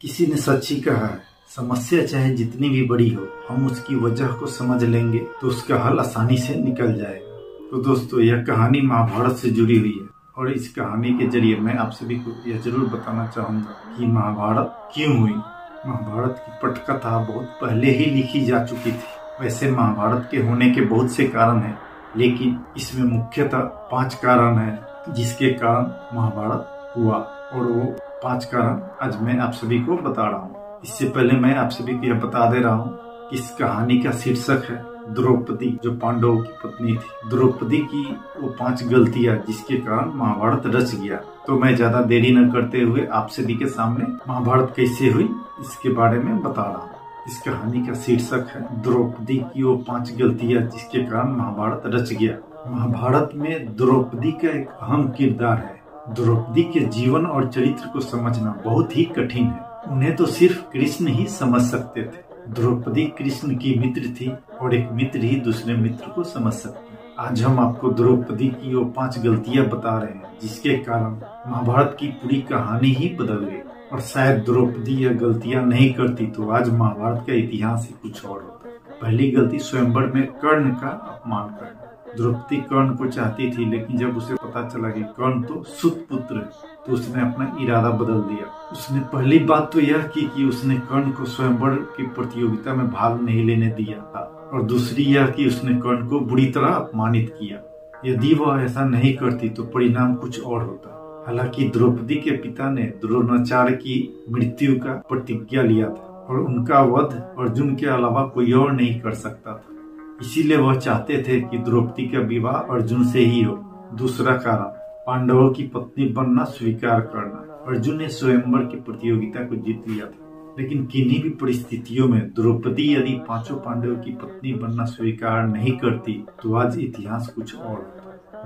किसी ने सच ही कहा है, समस्या चाहे जितनी भी बड़ी हो, हम उसकी वजह को समझ लेंगे तो उसका हल आसानी से निकल जाएगा। तो दोस्तों, यह कहानी महाभारत से जुड़ी हुई है और इस कहानी के जरिए मैं आप सभी को यह जरूर बताना चाहूंगा कि महाभारत क्यों हुई। महाभारत की पटकथा बहुत पहले ही लिखी जा चुकी थी। वैसे महाभारत के होने के बहुत से कारण हैं, लेकिन इसमें मुख्यतः 5 कारण हैं जिसके कारण महाभारत हुआ, और वो 5 कारण आज मैं आप सभी को बता रहा हूँ। इससे पहले मैं आप सभी को यह बता दे रहा हूँ कि इस कहानी का शीर्षक है द्रौपदी, जो पांडवों की पत्नी थी। द्रौपदी की वो 5 गलतियां जिसके कारण महाभारत रच गया। तो मैं ज्यादा देरी न करते हुए आप सभी के सामने महाभारत कैसे हुई इसके बारे में बता रहा हूँ। इस कहानी का शीर्षक है द्रौपदी की वो 5 गलतियां जिसके कारण महाभारत रच गया। महाभारत में द्रौपदी का एक अहम किरदार है। द्रौपदी के जीवन और चरित्र को समझना बहुत ही कठिन है। उन्हें तो सिर्फ कृष्ण ही समझ सकते थे। द्रौपदी कृष्ण की मित्र थी और एक मित्र ही दूसरे मित्र को समझ सकते हैं। आज हम आपको द्रौपदी की वो 5 गलतियां बता रहे हैं जिसके कारण महाभारत की पूरी कहानी ही बदल गई। और शायद द्रौपदी यह गलतियां नहीं करती तो आज महाभारत का इतिहास ही कुछ और होता। पहली गलती, स्वयंवर में कर्ण का अपमान करना। द्रौपदी कर्ण को चाहती थी, लेकिन जब उसे पता चला कि कर्ण तो सुत पुत्र है तो उसने अपना इरादा बदल दिया। उसने पहली बात तो यह की कि उसने कर्ण को स्वयंवर की प्रतियोगिता में भाग नहीं लेने दिया था, और दूसरी यह कि उसने कर्ण को बुरी तरह अपमानित किया। यदि वह ऐसा नहीं करती तो परिणाम कुछ और होता। हालांकि द्रौपदी के पिता ने द्रोणाचार्य की मृत्यु का प्रतिज्ञा लिया था और उनका वध अर्जुन के अलावा कोई और नहीं कर सकता था। इसीलिए वह चाहते थे कि द्रौपदी का विवाह अर्जुन से ही हो। दूसरा कारण, पांडवों की पत्नी बनना स्वीकार करना। अर्जुन ने स्वयंवर की प्रतियोगिता को जीत लिया था, लेकिन किन्हीं भी परिस्थितियों में द्रौपदी यदि 5 पांडवों की पत्नी बनना स्वीकार नहीं करती तो आज इतिहास कुछ और होता।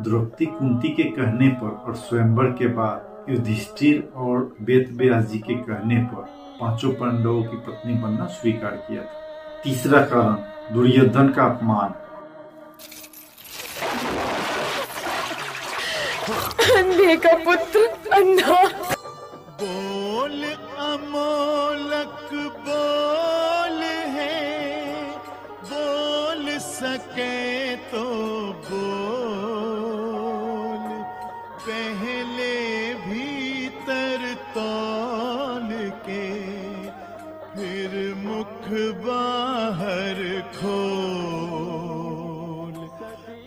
द्रौपदी कुंती के कहने पर और स्वयंवर के बाद युधिष्ठिर और वेदव्यास जी के कहने पर 5 पांडवों की पत्नी बनना स्वीकार किया था। तीसरा कारण, दुर्योधन का अपमान। अंधे का पुत्र अंधा। बोल अमोलक बोल है, बोल सके तो बोल, पहले भीतर तौल के फिर मुख बाहर खोल,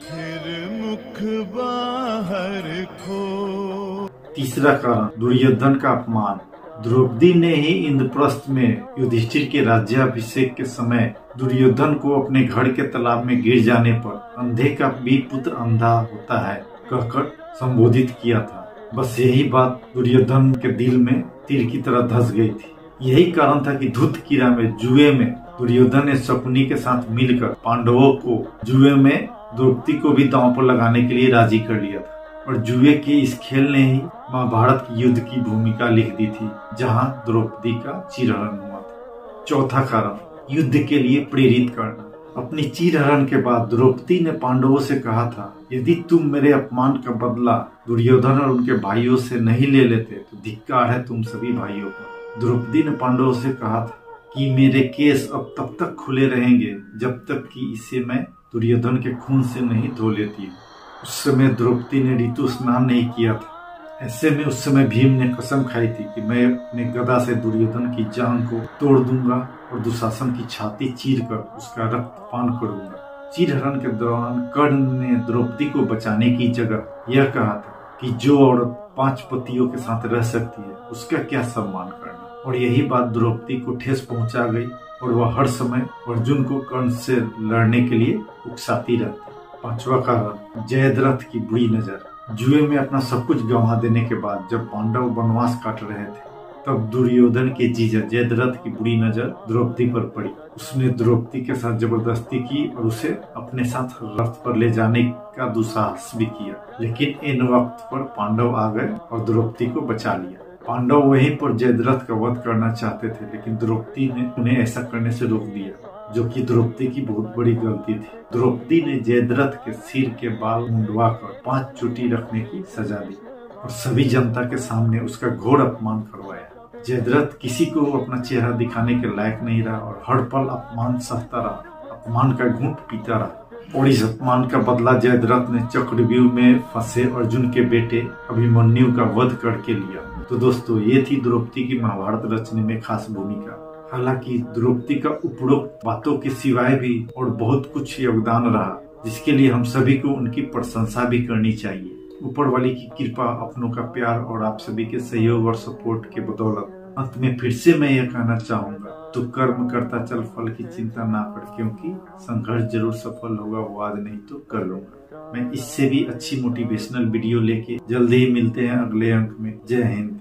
फिर मुख बाहर खोल। तीसरा कारण, दुर्योधन का अपमान। द्रौपदी ने ही इंद्रप्रस्थ में युधिष्ठिर के राज्याभिषेक के समय दुर्योधन को अपने घर के तालाब में गिर जाने पर अंधे का भी पुत्र अंधा होता है कहकर संबोधित किया था। बस यही बात दुर्योधन के दिल में तीर की तरह धंस गई थी। यही कारण था कि धूतकीरा में जुए में दुर्योधन ने शकुनी के साथ मिलकर पांडवों को जुए में द्रौपदी को भी दांव पर लगाने के लिए राजी कर लिया था। और जुए के इस खेल ने ही महाभारत युद्ध की भूमिका लिख दी थी, जहां द्रौपदी का चीरहरण हुआ था। चौथा कारण, युद्ध के लिए प्रेरित करना। अपनी चीरहरण के बाद द्रौपदी ने पांडवों से कहा था, यदि तुम मेरे अपमान का बदला दुर्योधन और उनके भाइयों से नहीं ले लेते तो धिक्कार है तुम सभी भाइयों का। द्रौपदी ने पांडवों से कहा था कि मेरे केस अब तब तक खुले रहेंगे जब तक कि इसे मैं दुर्योधन के खून से नहीं धो लेती। उस समय द्रौपदी ने ऋतु स्नान नहीं किया था। ऐसे में उस समय भीम ने कसम खाई थी कि मैं अपने गदा से दुर्योधन की जांघ को तोड़ दूंगा और दुशासन की छाती चीरकर उसका रक्तपान करूंगा। चीरहरण के दौरान कर्ण ने द्रौपदी को बचाने की जगह यह कहा था कि जो औरत 5 पतियों के साथ रह सकती है उसका क्या सम्मान करना। और यही बात द्रौपदी को ठेस पहुंचा गई और वह हर समय अर्जुन को कर्ण से लड़ने के लिए उकसाती रहती। 5वां कारण, जयद्रथ की बुरी नजर। जुए में अपना सब कुछ गंवा देने के बाद जब पांडव वनवास काट रहे थे तब दुर्योधन के जीजा जयद्रथ की बुरी नजर द्रौपदी पर पड़ी। उसने द्रौपदी के साथ जबरदस्ती की और उसे अपने साथ रथ पर ले जाने का दुस्साहस भी किया, लेकिन इन वक्त पर पांडव आ गए और द्रौपदी को बचा लिया। पांडव वहीं पर जयद्रथ का वध करना चाहते थे, लेकिन द्रौपदी ने उन्हें ऐसा करने से रोक दिया, जो कि द्रौपदी की बहुत बड़ी गलती थी। द्रौपदी ने जयद्रथ के सिर के बाल मुंडवाकर 5 चोटी रखने की सजा दी और सभी जनता के सामने उसका घोर अपमान करवाया। जयद्रथ किसी को अपना चेहरा दिखाने के लायक नहीं रहा और हर पल अपमान सहता रहा, अपमान का घूंट पीता रहा। और इस अपमान का बदला जयद्रथ ने चक्रव्यूह में फंसे अर्जुन के बेटे अभिमन्यु का वध करके लिया। तो दोस्तों, ये थी द्रौपदी की महाभारत रचने में खास भूमिका। हालांकि द्रौपदी का उपरोक्त बातों के सिवाय भी और बहुत कुछ योगदान रहा, जिसके लिए हम सभी को उनकी प्रशंसा भी करनी चाहिए। ऊपर वाली की कृपा, अपनों का प्यार और आप सभी के सहयोग और सपोर्ट के बदौलत अंत में फिर से मैं यह कहना चाहूंगा, तो कर्म करता चल, फल की चिंता ना कर, क्योंकि संघर्ष जरूर सफल होगा, वो आज नहीं तो कर लूंगा। मैं इससे भी अच्छी मोटिवेशनल वीडियो लेके जल्दी ही मिलते हैं अगले अंक में। जय हिंद।